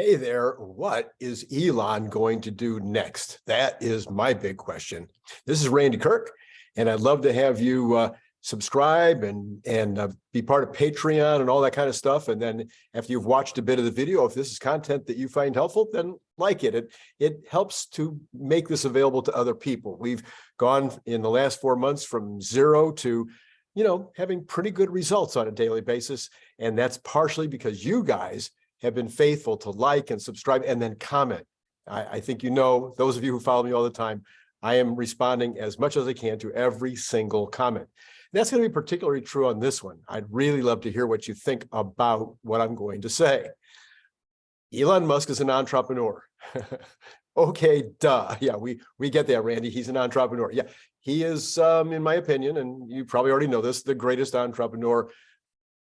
Hey there, what is Elon going to do next? That is my big question. This is Randy Kirk, and I'd love to have you subscribe and be part of Patreon and all that kind of stuff. And then after you've watched a bit of the video, if this is content that you find helpful, then like it. It helps to make this available to other people. We've gone in the last 4 months from 0 to having pretty good results on a daily basis. And that's partially because you guys have been faithful to like and subscribe and then comment. I think those of you who follow me all the time, I am responding as much as I can to every single comment. That's going to be particularly true on this one. I'd really love to hear what you think about what I'm going to say. Elon Musk is an entrepreneur. Okay, duh. Yeah, we get that, Randy. He's an entrepreneur. Yeah, he is, in my opinion, and you probably already know this, the greatest entrepreneur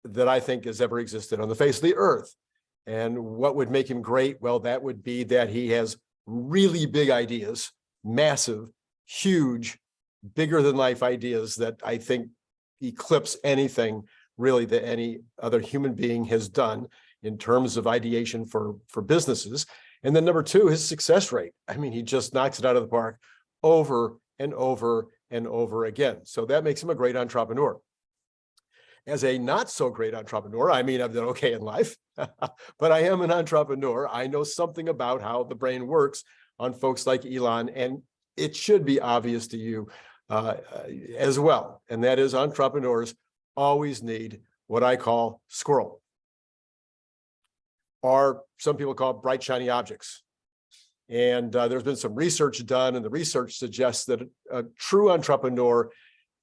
that I think has ever existed on the face of the earth. And what would make him great? Well, that would be that he has really big ideas, massive, huge, bigger than life ideas that I think eclipse anything really that any other human being has done in terms of ideation for businesses. And then number two, his success rate. I mean, he just knocks it out of the park over and over and over again. So that makes him a great entrepreneur. As a not so great entrepreneur, I mean, I've done okay in life, but I am an entrepreneur. I know something about how the brain works on folks like Elon, and it should be obvious to you as well. And that is, entrepreneurs always need what I call squirrel, or some people call it bright, shiny objects. And there's been some research done, and the research suggests that a true entrepreneur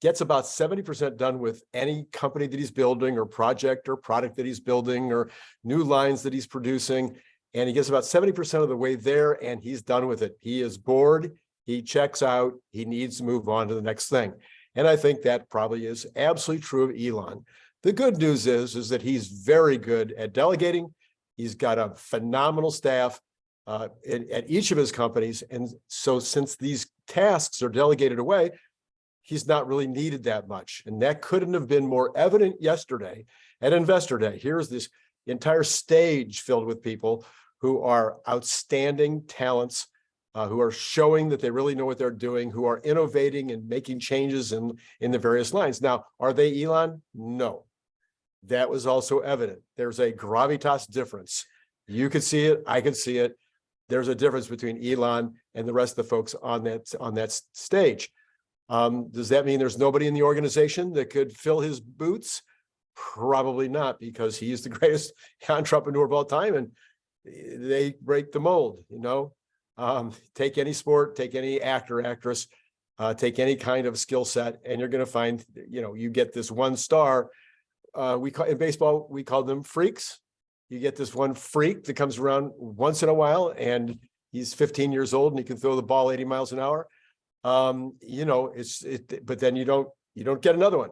gets about 70% done with any company that he's building or project or product that he's building or new lines that he's producing. And he gets about 70% of the way there and he's done with it. He is bored, he checks out, he needs to move on to the next thing. And I think that probably is absolutely true of Elon. The good news is that he's very good at delegating. He's got a phenomenal staff at each of his companies. And so since these tasks are delegated away, he's not really needed that much. And that couldn't have been more evident yesterday at Investor Day. Here's this entire stage filled with people who are outstanding talents, who are showing that they really know what they're doing, who are innovating and making changes in the various lines. Now, are they Elon? No. That was also evident. There's a gravitas difference. You could see it, I could see it. There's a difference between Elon and the rest of the folks on that stage. Does that mean there's nobody in the organization that could fill his boots? Probably not, because he is the greatest entrepreneur of all time and they break the mold. Take any sport, take any actor, actress, take any kind of skill set, and you're going to find, you get this one star. In baseball, we call them freaks. You get this one freak that comes around once in a while and he's 15 years old and he can throw the ball 80 miles an hour. But then you don't get another one.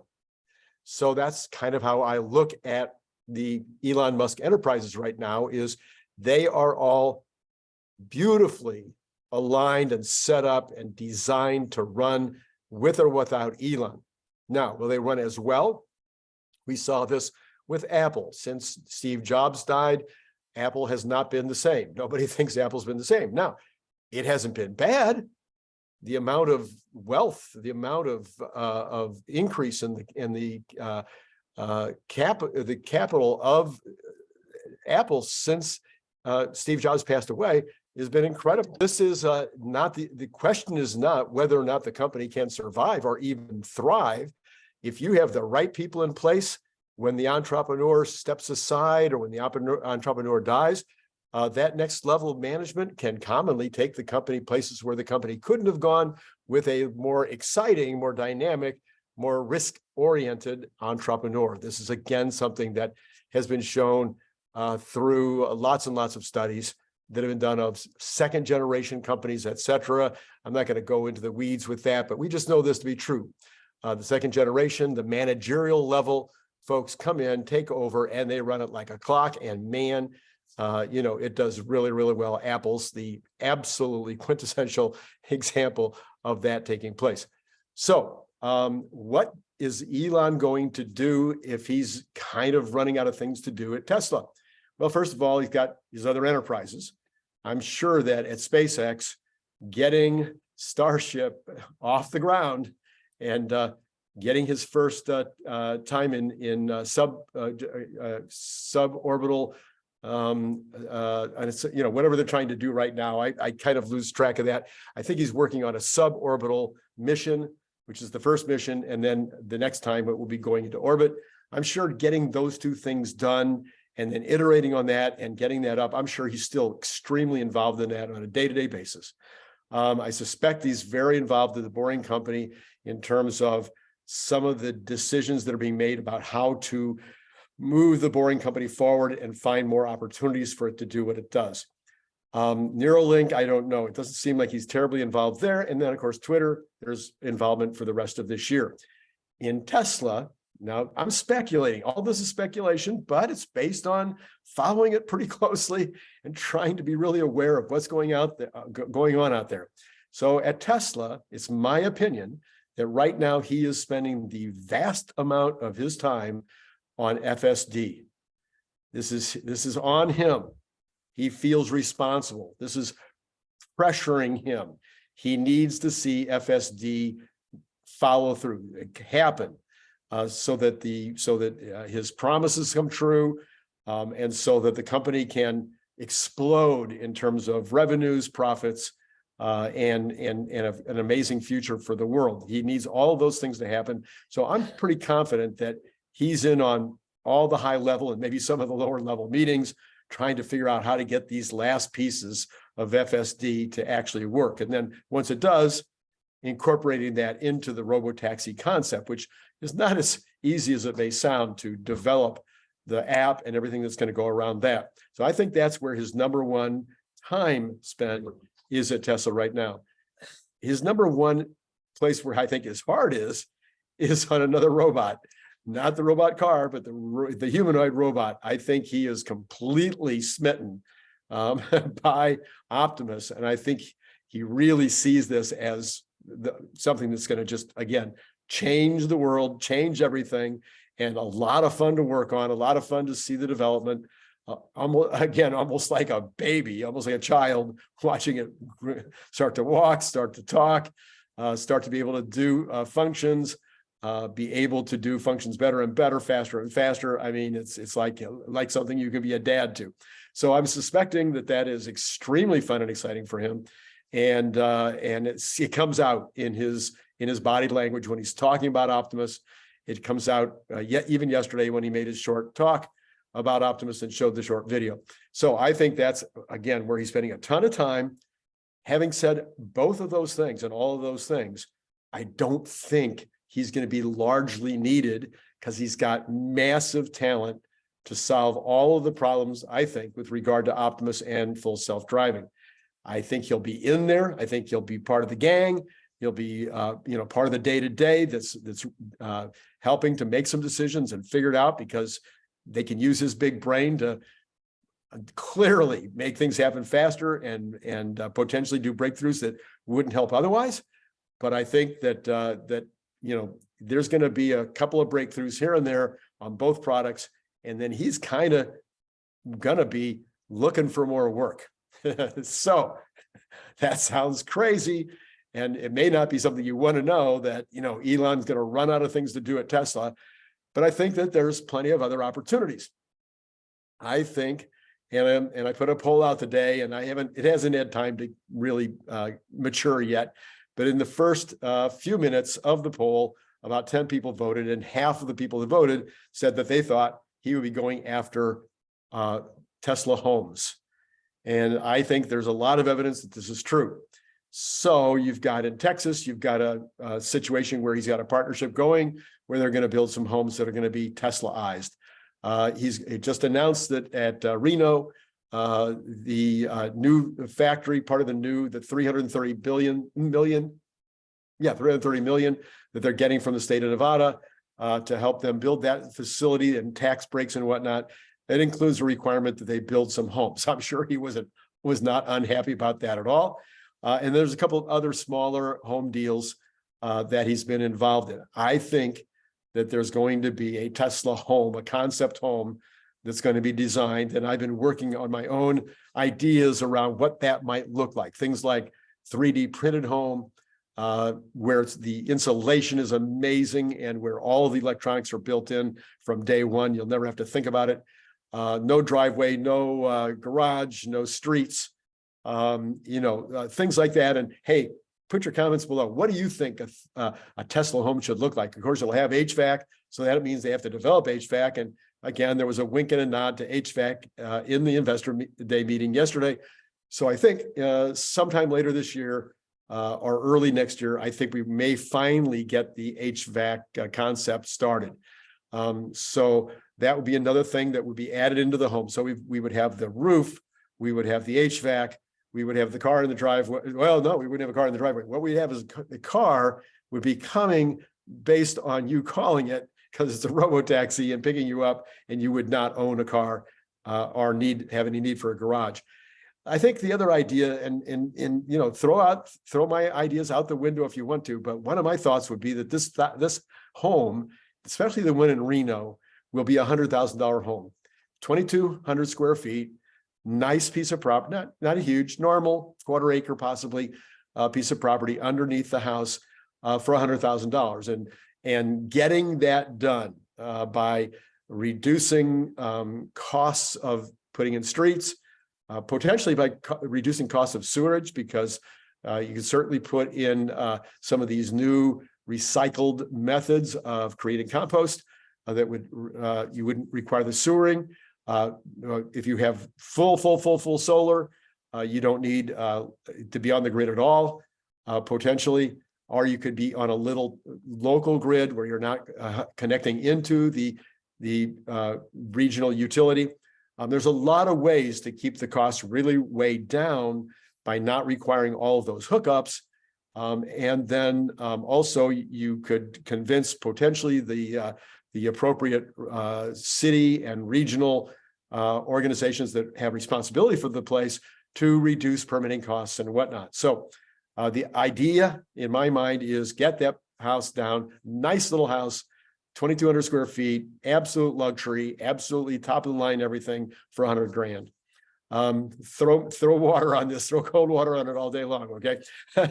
So that's kind of how I look at the Elon Musk enterprises right now, is they are all beautifully aligned and set up and designed to run with or without Elon. Now, will they run as well? We saw this with Apple. Since Steve Jobs died, Apple has not been the same. Nobody thinks Apple's been the same. Now, it hasn't been bad. The amount of wealth, the amount of increase in the capital of Apple since Steve Jobs passed away has been incredible. This is not the question is not whether or not the company can survive or even thrive. If you have the right people in place, when the entrepreneur steps aside or when the entrepreneur dies, that next level of management can commonly take the company places where the company couldn't have gone with a more exciting, more dynamic, more risk-oriented entrepreneur. This is, again, something that has been shown through lots and lots of studies that have been done of second-generation companies, et cetera. I'm not going to go into the weeds with that, but we just know this to be true. The second generation, the managerial level folks come in, take over, and they run it like a clock, and man, it does really, really well. Apple's the absolutely quintessential example of that taking place. So what is Elon going to do if he's kind of running out of things to do at Tesla? Well, first of all, he's got his other enterprises. I'm sure that at SpaceX, getting Starship off the ground and getting his first time in suborbital, and it's, whatever they're trying to do right now. I kind of lose track of that. I think he's working on a suborbital mission, which is the first mission, and then the next time it will be going into orbit. I'm sure getting those two things done and then iterating on that and getting that up, I'm sure he's still extremely involved in that on a day-to-day basis. I suspect he's very involved in the Boring Company in terms of some of the decisions that are being made about how to move the Boring Company forward and find more opportunities for it to do what it does. Neuralink, I don't know. It doesn't seem like he's terribly involved there. And then, of course, Twitter, there's involvement for the rest of this year. In Tesla, now I'm speculating. All this is speculation, but it's based on following it pretty closely and trying to be really aware of what's going on out there. So at Tesla, it's my opinion that right now he is spending the vast amount of his time on FSD. This is on him. He feels responsible. This is pressuring him. He needs to see FSD follow through, happen, so that his promises come true, and so that the company can explode in terms of revenues, profits, and an amazing future for the world. He needs all of those things to happen. So I'm pretty confident that he's in on all the high level and maybe some of the lower level meetings, trying to figure out how to get these last pieces of FSD to actually work. And then once it does, incorporating that into the robotaxi concept, which is not as easy as it may sound to develop the app and everything that's going to go around that. So I think that's where his number one time spent is at Tesla right now. His number one place where I think his heart is on another robot, not the robot car, but the humanoid robot. I think he is completely smitten by Optimus. And I think he really sees this as something that's going to just, again, change the world, change everything, and a lot of fun to work on, a lot of fun to see the development. Almost like a baby, almost like a child, watching it start to walk, start to talk, start to be able to do functions, be able to do functions better and better, faster and faster. I mean, it's like something you could be a dad to. So I'm suspecting that is extremely fun and exciting for him, and it comes out in his body language when he's talking about Optimus. It comes out even yesterday when he made his short talk about Optimus and showed the short video. So I think that's, again, where he's spending a ton of time. Having said both of those things and all of those things, I don't think he's going to be largely needed because he's got massive talent to solve all of the problems, I think, with regard to Optimus and full self-driving. I think he'll be in there. I think he'll be part of the gang. He'll be, part of the day-to-day that's helping to make some decisions and figure it out, because they can use his big brain to clearly make things happen faster and potentially do breakthroughs that wouldn't help otherwise. But I think that there's going to be a couple of breakthroughs here and there on both products, and then he's kind of going to be looking for more work. So that sounds crazy, and it may not be something you want to know, that Elon's going to run out of things to do at Tesla. But I think that there's plenty of other opportunities. I think, and I put a poll out today, and it hasn't had time to really mature yet. But in the first few minutes of the poll, about 10 people voted, and half of the people that voted said that they thought he would be going after Tesla homes. And I think there's a lot of evidence that this is true. So you've got in Texas, you've got a situation where he's got a partnership going where they're going to build some homes that are going to be Tesla-ized. He just announced that at Reno, the new factory, part of the 330 million that they're getting from the state of Nevada to help them build that facility and tax breaks and whatnot. That includes a requirement that they build some homes. I'm sure he was not unhappy about that at all. And there's a couple of other smaller home deals that he's been involved in. I think that there's going to be a Tesla home, a concept home that's going to be designed. And I've been working on my own ideas around what that might look like. Things like 3D printed home, where the insulation is amazing and where all of the electronics are built in from day one. You'll never have to think about it. No driveway, no garage, no streets, things like that. And hey, put your comments below. What do you think a Tesla home should look like? Of course, it'll have HVAC, so that means they have to develop HVAC. And again, there was a wink and a nod to HVAC in the Investor Day meeting yesterday. So I think sometime later this year or early next year, I think we may finally get the HVAC concept started. So that would be another thing that would be added into the home. So we would have the roof, we would have the HVAC, we would have the car in the driveway. Well, no, we wouldn't have a car in the driveway. What we have is the car would be coming based on you calling it, because it's a robo-taxi and picking you up, and you would not own a car or have any need for a garage. I think the other idea, and throw my ideas out the window if you want to, but one of my thoughts would be that this home, especially the one in Reno, will be $100,000 home, 2,200 square feet, nice piece of property, not a huge, normal quarter acre possibly piece of property underneath the house for $100,000, and getting that done by reducing costs of putting in streets, potentially by reducing costs of sewerage, because you can certainly put in some of these new recycled methods of creating compost that would you wouldn't require the sewering. If you have full solar, you don't need to be on the grid at all, potentially, or you could be on a little local grid where you're not connecting into the regional utility. There's a lot of ways to keep the costs really way down by not requiring all of those hookups. And then also you could convince potentially the appropriate city and regional organizations that have responsibility for the place to reduce permitting costs and whatnot. So the idea in my mind is get that house down, nice little house, 2,200 square feet, absolute luxury, absolutely top of the line, everything for $100 grand. Throw water on this, throw cold water on it all day long. Okay.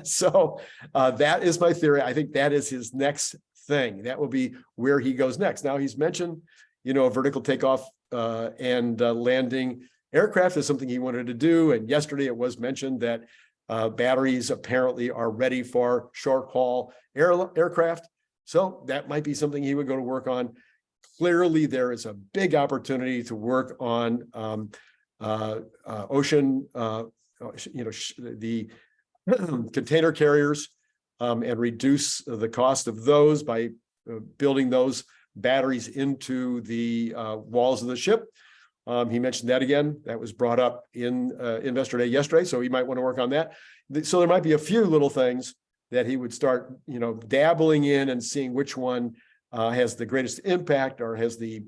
So that is my theory. I think that is his next thing. That will be where he goes next. Now he's mentioned, a vertical takeoff and landing aircraft is something he wanted to do. And yesterday it was mentioned that batteries apparently are ready for short haul aircraft. So that might be something he would go to work on. Clearly, there is a big opportunity to work on ocean, the container carriers and reduce the cost of those by building those batteries into the walls of the ship. He mentioned that again. That was brought up in Investor Day yesterday, so he might want to work on that. So there might be a few little things that he would start, dabbling in and seeing which one has the greatest impact or has the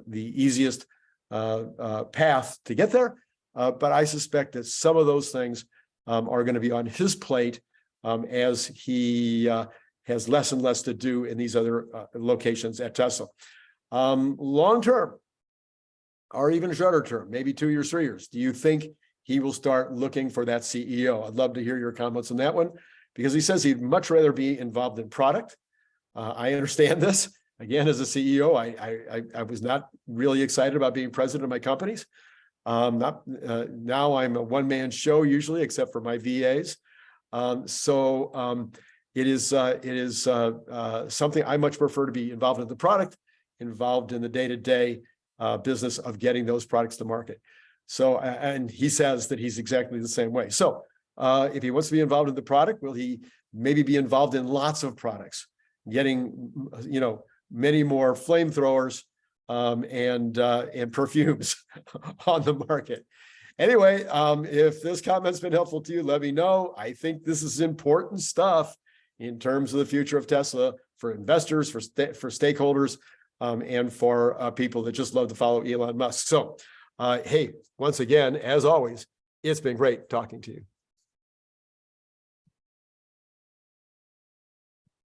easiest path to get there. But I suspect that some of those things are going to be on his plate as he has less and less to do in these other locations at Tesla. Long term, or even shorter term, maybe 2 years, 3 years, do you think he will start looking for that CEO? I'd love to hear your comments on that one, because he says he'd much rather be involved in product. I understand this. Again, as a CEO, I was not really excited about being president of my companies. Now I'm a one-man show usually, except for my VAs. It is something I much prefer to be involved in the product, involved in the day-to-day business of getting those products to market. So, and he says that he's exactly the same way. So if he wants to be involved in the product, will he maybe be involved in lots of products, getting, many more flamethrowers and perfumes on the market? Anyway, if this comment's been helpful to you, let me know. I think this is important stuff in terms of the future of Tesla for investors, for stakeholders, and for people that just love to follow Elon Musk. So, hey, once again, as always, it's been great talking to you.